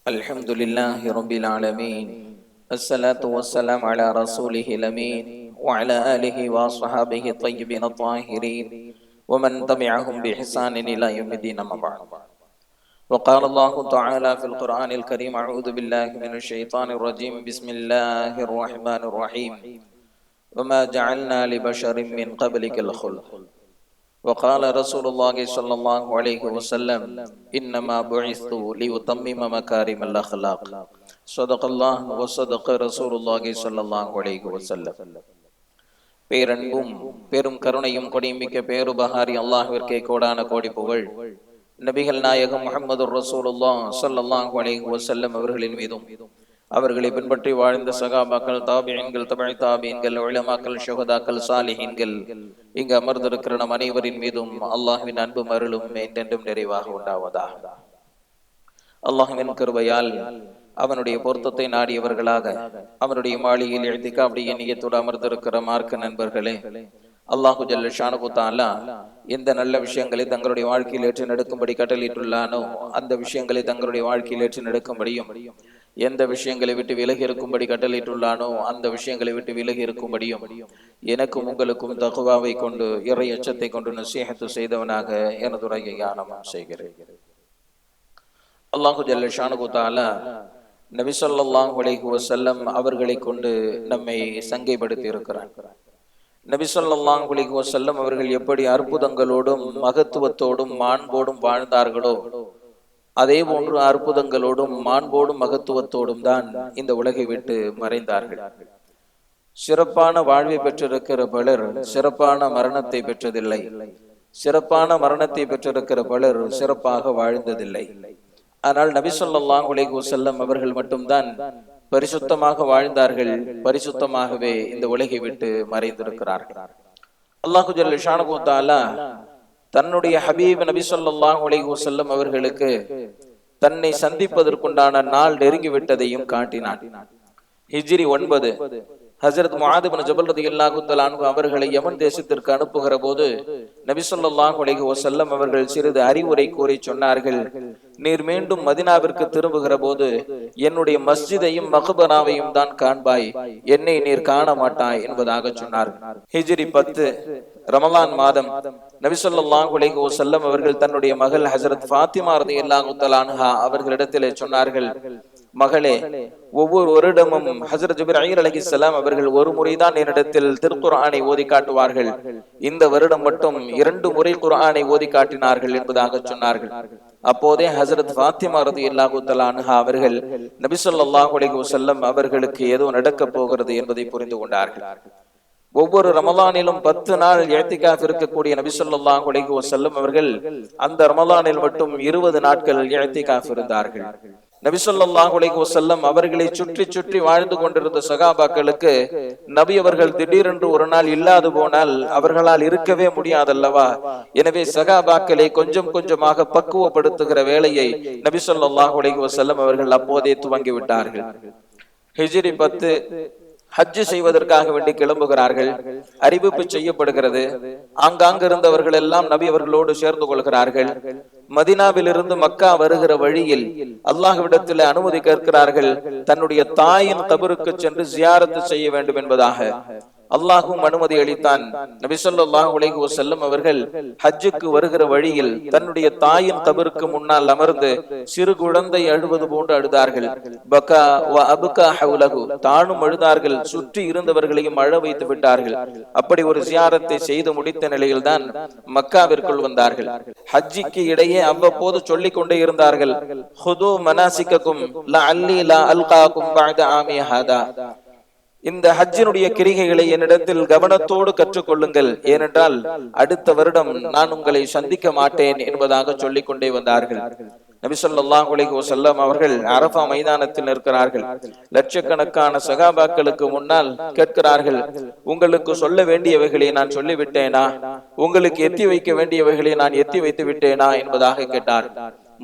الحمد لله رب العالمين، الصلاة والسلام على رسوله الأمين وعلى آله وصحابه الطيبين الطاهرين ومن تبعهم بإحسان إلى يوم الدين. أما بعد، وقال الله تعالى في القرآن الكريم: أعوذ بالله من الشيطان الرجيم، بسم الله الرحمن الرحيم، وما جعلنا لبشر من قبلك الخلد. وقال رسول الله صلى الله عليه وسلم: إنما بعثت لأتمم مكارم الأخلاق. صدق الله وصدق رسول الله صلى الله عليه وسلم. பேரன்பும் பெரும் கருணையும் கொடிமிக்க பேருபகாரி அல்லாஹ்விற்கே கோடான கோடி புகழ். நபிகள் நாயகம் முஹம்மது ரசூலுல்லாஹ் ஸல்லல்லாஹு அலைஹி வஸல்லம் அவர்களின் மீதும், அவர்களை பின்பற்றி வாழ்ந்த சகாபாக்கள், தாபிஈன்கள், தபை தாபிஈன்கள், உலமாக்கள், ஷுஹதாக்கள், சாலிஹீன்கள், இங்கு அமர்ந்திருக்கிற நம் அனைவரின் மீதும் அல்லாஹ்வின் அன்பும் அருளும் என்றென்றும் நிறைவாக உண்டாவதாக. அல்லாஹ்வின் கிருபையால் அவனுடைய பொருத்தத்தை நாடியவர்களாக அவனுடைய மாளிகையில் இஅ்திகாஃப் நிய்யத்தோடு அமர்ந்திருக்கிற மார்க்க நண்பர்களே, அல்லாஹு ஜல்ல ஷானஹு தஆலா எந்த நல்ல விஷயங்களை தங்களுடைய வாழ்க்கையில் ஏற்று நடக்கும்படி கட்டளையிட்டுள்ளானோ அந்த விஷயங்களை தங்களுடைய வாழ்க்கையில் ஏற்று நடக்கும்படியும், எந்த விஷயங்களை விட்டு விலகி இருக்கும்படி கட்டளையிட்டுள்ளானோ அந்த விஷயங்களை விட்டு விலகி இருக்கும்படியும் எனக்கும் உங்களுக்கும் தக்வாவை கொண்டு, இறை அச்சத்தை கொண்டு நசீஹத்து செய்தவனாக எனது உரையை ஆரம்பம் செய்கிறேன். அல்லாஹு ஜல்ல ஷானஹு தஆலா நபி ஸல்லல்லாஹு அலைஹி வஸல்லம் அவர்களை கொண்டு நம்மை சங்கைப்படுத்தி இருக்கிறார். நபி ஸல்லல்லாஹு அலைஹி வஸல்லம் அவர்கள் எப்படி அற்புதங்களோடும் மகத்துவத்தோடும் மாண்போடும் வாழ்ந்தார்களோ, அதே போன்று அற்புதங்களோடும் மாண்போடும் மகத்துவத்தோடும் தான் இந்த உலகை விட்டு மறைந்தார்கள். சிறப்பான வாழ்வை பெற்றிருக்கிற பலர் சிறப்பான மரணத்தை பெற்றதில்லை. சிறப்பான மரணத்தை பெற்றிருக்கிற பலர் சிறப்பாக வாழ்ந்ததில்லை. ஆனால் நபி ஸல்லல்லாஹு அலைஹி வஸல்லம் அவர்கள் மட்டும்தான் பரிசுத்தமாக வாழ்ந்தார்கள். பரிசுத்தமாகவே இந்த உலகை விட்டு மறைந்திருக்கிறார்கள். அல்லாஹு ஜல்ல ஷானஹு தஆலா தன்னுடைய ஹபீப் நபி ஸல்லல்லாஹு அலைஹி வஸல்லம் அவர்களுக்கு தன்னை சந்திப்பதற்குண்டான நாள் நெருங்கிவிட்டதையும் காட்டினான். ஹிஜ்ரி 9 ஹஜ்ரத் முஆத் இப்னு ஜபல் ரலியல்லாஹு தஆலா அன்ஹு அவர்களை யமன் தேசத்திற்கு அனுப்புகிற போது நபி ஸல்லல்லாஹு அலைஹி வஸல்லம் அவர்கள் சிறிது அறிவுரை கூறி சொன்னார்கள்: நீர் மீண்டும் மதீனாவிற்கு திரும்புகிற போது என்னுடைய மஸ்ஜிதையும் மக்பராவையும் தான் காண்பாய், என்னை நீர் காண மாட்டாய் என்பதாக சொன்னார்கள். ஹிஜ்ரி 10 ரமலான் மாதம் நபி ஸல்லல்லாஹு அலைஹி வஸல்லம் அவர்கள் தன்னுடைய மகள் ஹஜ்ரத் ஃபாத்திமா ரலியல்லாஹு தஆலா அன்ஹா அவர்களிடத்திலே சொன்னார்கள்: மகளே, ஒவ்வொரு வருடமும் ஹஜ்ரத் ஜிப்ரீல் அலைஹிஸ்ஸலாம் அவர்கள் ஒரு முறைதான் என்னிடத்தில் திருக்குர்ஆனை ஓதி காட்டுவார்கள். இந்த வருடம் மட்டும் 2 முறை குர்ஆனை ஓதி காட்டினார்கள் என்பதாக சொன்னார்கள். அப்போதே ஹஜ்ரத் ஃபாத்திமா ரலியல்லாஹு தஆலா அன்ஹா அவர்கள் நபி ஸல்லல்லாஹு அலைஹி வஸல்லம் அவர்களுக்கு ஏதோ நடக்க போகிறது என்பதை புரிந்து கொண்டார்கள். ஒவ்வொரு ரமலானிலும் 10 நாள் இஅ்திகாஃப் இருக்கக்கூடிய நபி ஸல்லல்லாஹு அலைஹி வஸல்லம் அவர்கள் அந்த ரமலானில் மட்டும் 20 நாட்கள் இஅ்திகாஃப் இருந்தார்கள். நபி ஸல்லல்லாஹு அலைஹி வஸல்லம் அவர்களை சுற்றி சுற்றி வாழ்ந்து கொண்டிருந்த சகாபாக்களுக்கு நபி அவர்கள் திடீரென்று ஒரு நாள் இல்லாது போனால் அவர்களால் இருக்கவே முடியாதல்லவா? எனவே சகாபாக்களை கொஞ்சம் கொஞ்சமாக பக்குவப்படுத்துகிற வேலையை நபி ஸல்லல்லாஹு அலைஹி வஸல்லம் அவர்கள் அப்போதே துவங்கி விட்டார்கள். ஹிஜ்ரி 10 ஹஜ் செய்வதற்காக வேண்டி கிளம்புகிறார்கள். அறிவிப்பு செய்யப்படுகிறது. ஆங்காங்கு இருந்தவர்கள் எல்லாம் நபி அவர்களோடு சேர்ந்து கொள்கிறார்கள். மதீனாவிலிருந்து மக்கா வருகிற வழியில் அல்லாஹ்விடத்தில் அனுமதி கேட்கிறார்கள், தன்னுடைய தாயின் கபருக்கு சென்று ஜியாரத்து செய்ய வேண்டும் என்பதாக. அல்லாஹும் அனுமதி அளித்தான். நபி ஸல்லல்லாஹு அலைஹி வஸல்லம் அவர்கள் ஹஜ்ஜுக்கு வருகிற வழியில் தன்னுடைய தாயின் கபருக்கு முன்னால் அமர்ந்து சிறு குழந்தை அழுவது போன்று அழுதார்கள். பகா வ அப்கா ஹவுலஹு, தானும் அழுதார்கள், சுற்றி இருந்தவர்களையும் அழ வைத்து விட்டார்கள். அப்படி ஒரு ஜியாரத்தை செய்து முடித்த நிலையில் தான் மக்காவிற்குள் வந்தார்கள். ஹஜ்ஜிக்கு இடையே அவ்வப்போது சொல்லிக் கொண்டே இருந்தார்கள்: ஹுது மனாசிககும் லஅல்லி லா அல்காகும் பஅத ஆமி ஹாதா. இந்த ஹஜ்ஜினுடைய கிரிகைகளை என்னிடத்தில் கவனத்தோடு கற்றுக்கொள்ளுங்கள், ஏனென்றால் அடுத்த வருடம் நான் உங்களை சந்திக்க மாட்டேன் என்பதாக சொல்லிக் கொண்டே வந்தார்கள். நபி ஸல்லல்லாஹு அலைஹி வஸல்லம் அவர்கள் அரஃபா மைதானத்தில் இருக்கிறார்கள். லட்சக்கணக்கான சகாபாக்களுக்கு முன்னால் கேட்கிறார்கள்: உங்களுக்கு சொல்ல வேண்டியவைகளை நான் சொல்லிவிட்டேனா? உங்களுக்கு எத்தி வைக்க வேண்டியவைகளை நான் எத்தி வைத்து விட்டேனா என்பதாக கேட்டார்.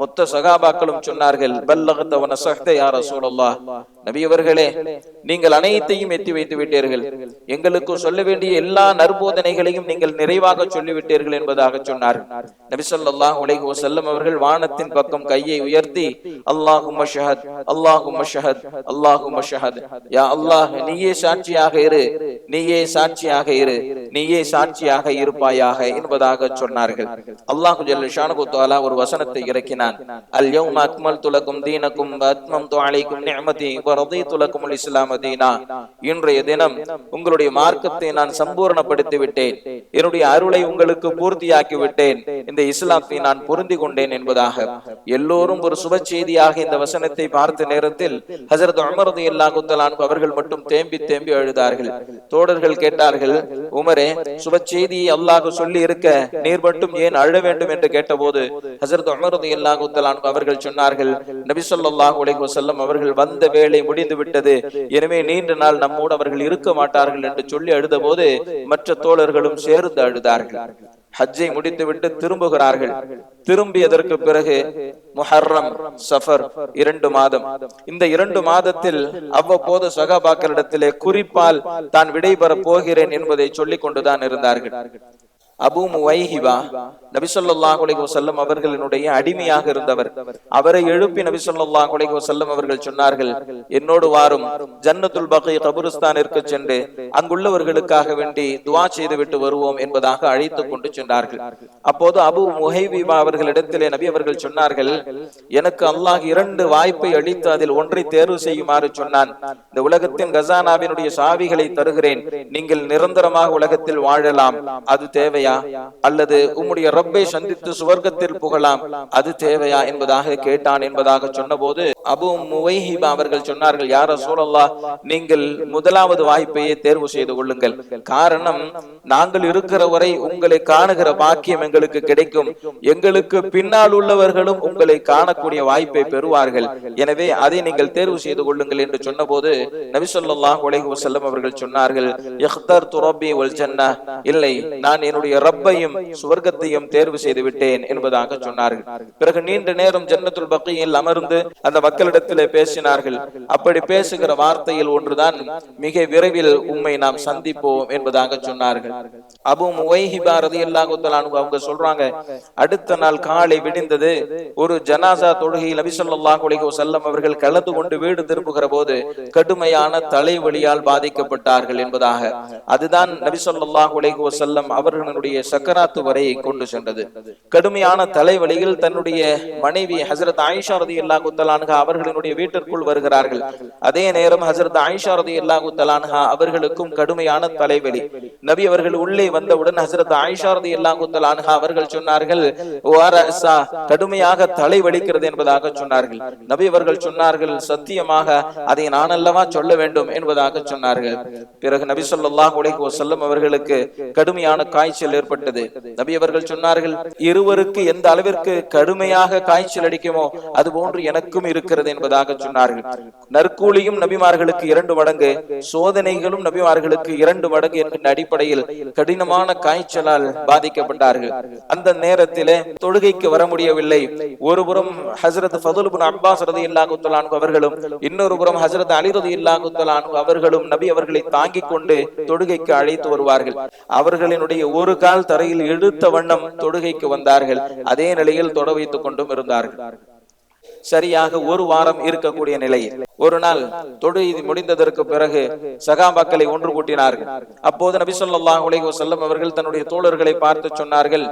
மொத்த சகாபாக்களும் சொன்னார்கள், பல்லகத வ நஸஹ்த யா ரசூலல்லாஹ், நபி அவர்களே, நீங்கள் அனைத்தையும் எத்தி வைத்து விட்டீர்கள், எங்களுக்கு சொல்ல வேண்டிய எல்லா நற்போதனைகளையும் நீங்கள் நிறைவாக சொல்லிவிட்டீர்கள் என்பதாக சொன்னார்கள். நபி ஸல்லல்லாஹு அலைஹி வஸல்லம் அவர்கள் வானத்தின் பக்கம் கையை உயர்த்தி, அல்லாஹும்ம ஷஹத், அல்லாஹும்ம ஷஹத், அல்லாஹும்ம ஷஹத், யா அல்லாஹ், நீயே சாட்சியாக இரு, நீயே சாட்சியாக இரு, நீயே சாட்சியாக இருப்பாயாக என்பதாக சொன்னார்கள். அல்லாஹு ஜல்ல ஷானஹு தஆலா ஒரு வசனத்தை இறக்கினான், அல் யௌம அக்மல்து லகும் தீனகும் வ அத்மம்து அலைக்கும் நிஅமதி வ ரதீது லகுமுல் இஸ்லாம தீனா, இன்றைய தினம் உங்களுடைய மார்க்கத்தை நான் சம்பூர்ணப்படுத்தி விட்டேன், என்னுடைய அருளை உங்களுக்கு பூர்த்தியாக்கி விட்டேன், இந்த இஸ்லாத்தை நான் பொருந்தி கொண்டேன் என்பதாக. எல்லோரும் ஒரு சுப செய்தியாக இந்த வசனத்தை பார்த்த நேரத்தில் ஹஜ்ரத் உமர் ரலியல்லாஹு தஆலா அன்ஹு அவர்கள் மட்டும் தேம்பி தேம்பி அழுதார்கள். தோழர்கள் கேட்டார்கள், உமரே, சுப செய்தியை அல்லாஹ் சொல்லி இருக்க நீர் மட்டும் ஏன் அழ வேண்டும் என்று கேட்டபோது ஹஜ்ரத் உமர் ரலியல்லாஹு தஆலா அன்ஹு அவர்கள் சொன்னார்கள், நபி ஸல்லல்லாஹு அலைஹி வஸல்லம் அவர்கள் வந்த வேளை முடிந்து விட்டது, எனவே நீண்ட நாள் நம்மோடு அவர்கள் இருக்க மாட்டார்கள் என்று சொல்லி அழுத போது மற்ற தோழர்களும் சேர்ந்து அழுதார்கள். ஹஜ்ஜை முடித்துவிட்டு திரும்புகிறார்கள். திரும்பியதற்கு பிறகு முஹர்ரம், சஃபர் 2 மாதம். இந்த 2 மாதத்தில் அவ்வப்போது சகாபாக்களிடத்திலே குறிப்பால் தான் விடைபெற போகிறேன் என்பதை சொல்லிக் கொண்டுதான் இருந்தார்கள். அபூ முவைஹிபா நபி ஸல்லல்லாஹு அலைஹி வஸல்லம் அவர்களினுடைய அடிமையாக இருந்தவர். அவரை எழுப்பி நபி ஸல்லல்லாஹு அலைஹி வஸல்லம் அவர்கள் சொன்னார்கள், என்னோடு வாரும், ஜன்னத்துல் பகீ கபருஸ்தானிற்கு சென்று அங்குள்ளவர்களுக்காக வேண்டி துஆ செய்துவிட்டு வருவோம் என்பதாக அழைத்துக் கொண்டு சென்றார்கள். அப்போது அபூ முவைஹிபா அவர்களிடத்திலே நபி அவர்கள் சொன்னார்கள், எனக்கு அல்லாஹ் 2 வாய்ப்பை அளித்து அதில் ஒன்றை தேர்வு செய்யுமாறு சொன்னான். இந்த உலகத்தின் கசானாவினுடைய சாவிகளை தருகிறேன், நீங்கள் நிரந்தரமாக உலகத்தில் வாழலாம், அது தேவையா? அல்லது உம்முடைய ரப்பை சந்தித்து சுவர்க்கத்தில் புகழலாம், அது தேவையா என்பதாக கேட்டான் என்பதாக சொன்னபோது அபூ முவைஹிபா அவர்கள் சொன்னார்கள், யா ரசூலல்லாஹ், நீங்கள் முதலாவது வாய்ப்பையே தேர்வு செய்து கொள்ளுங்கள். காரணம், நாங்கள் இருக்கிற வரை உங்களை காணுகிற பாக்கியம் எங்களுக்கு கிடைக்கும், எங்களுக்கு பின்னால் உள்ளவர்களும் உங்களை காணக்கூடிய வாய்ப்பை பெறுவார்கள், எனவே அதை நீங்கள் தேர்வு செய்து கொள்ளுங்கள் என்று சொன்னபோது நபி ஸல்லல்லாஹு அலைஹி வஸல்லம் அவர்கள் சொன்னார்கள், இக்தர்து ரப்பி வல் ஜன்னah, இல்லை, நான் என்னுடைய ரப்பையும் சுவர்க்கத்தையும் தேர்வு செய்து விட்டேன் என்பதாக சொன்னார்கள். பிறகு நீண்ட நேரம் ஜன்னத்துல் பகீயில் அமர்ந்து அந்த மக்களிடத்திலே பேசினார்கள். அப்படி பேசுகிற வார்த்தையில் ஒன்றுதான், மிக விரைவில் உம்மை நாம் சந்திப்போம் என்பதாக சொன்னார்கள். அபூ முவைஹிபா ரலியல்லாஹு தஆலா அன்ஹு அவங்க சொல்றாங்க, அடுத்த நாள் காலை விடிந்தது, ஒரு ஜனாசா தொழுகையில் நபி ஸல்லல்லாஹு அலைஹி வஸல்லம் அவர்கள் கலந்து கொண்டு வீடு திரும்புகிற போது கடுமையான தலைவலியால் பாதிக்கப்பட்டார்கள் என்பதாக. அதுதான் நபி ஸல்லல்லாஹு அலைஹி வஸல்லம் அவர்களுடைய சக்கராத்து வரை கொண்டு சென்றது. கடுமையான தலைவலியில் தன்னுடைய மனைவி ஹஜ்ரத் ஆயிஷா ரலியல்லாஹு தஆலா அன்ஹா அவர்களினுடைய வீட்டிற்குள் வருகிறார்கள். அதே நேரம் ஹஜ்ரத் ஆயிஷா ரலியல்லாஹு தஆலா அன்ஹா அவர்களுக்கும் கடுமையான தலைவலி. நபி அவர்கள் உள்ளே வந்தவுடன் ஹஜ்ரத் ஆயிஷா ரலியல்லாஹு தஆலா அன்ஹா அவர்கள் சொன்னார்கள், வாரஸா, கடுமையாக தலைவலிக்கிறது என்பதாக சொன்னார்கள். நபி அவர்கள் சொன்னார்கள், சத்தியமாக அதை நான் அல்லவா சொல்ல வேண்டும் என்பதாக சொன்னார்கள். பிறகு நபி ஸல்லல்லாஹு அலைஹி வஸல்லம் அவர்களுக்கு கடுமையான காய்ச்சல் ஏற்பட்டது. நபி அவர்கள் சொன்னார்கள், இருவருக்கு எந்த அளவிற்கு கடுமையாக காய்ச்சல் அடிக்குமோ அது போன்று எனக்கும் இருக்கிறது என்பதாக சொன்னார்கள். நற்கூலியும் நபிமார்களுக்கு 2 மடங்கு, சோதனைகளும் நபிமார்களுக்கு 2 மடங்கு என்கின்ற அடிப்படையில் கடினமான காய்ச்சலால் பாதிக்கப்பட்டார்கள். அந்த நேரத்திலே தொழுகைக்கு வர முடியவில்லை. ஒருபுறம் ஹஜ்ரத் ஃபதுல் இப்னு அப்பாஸ் ரலியல்லாஹு தஆலா அன்ஹு அவர்களும், இன்னொரு புறம் ஹஜ்ரத் அலி ரலியல்லாஹு தஆலா அன்ஹு அவர்களும் நபி அவர்களை தாங்கிக் கொண்டு தொழுகைக்கு அழைத்து வருவார்கள். அவர்களினுடைய ஒரு கால் தரையில் இழுத்த வண்ணம் தொழுகைக்கு வந்தார்கள். அதே நிலையில் தொட வைத்துக் கொண்டும் இருந்தார்கள். சரியாக 1 வாரம் இருக்கக்கூடிய நிலையில் ஒரு நாள் தொழுகை முடிந்ததற்கு பிறகு சகாபாக்களை ஒன்று கூட்டினார்கள். அப்போது நபி ஸல்லல்லாஹு அலைஹி வஸல்லம் அவர்கள் தன்னுடைய தோழர்களை பார்த்து சொன்னார்கள்,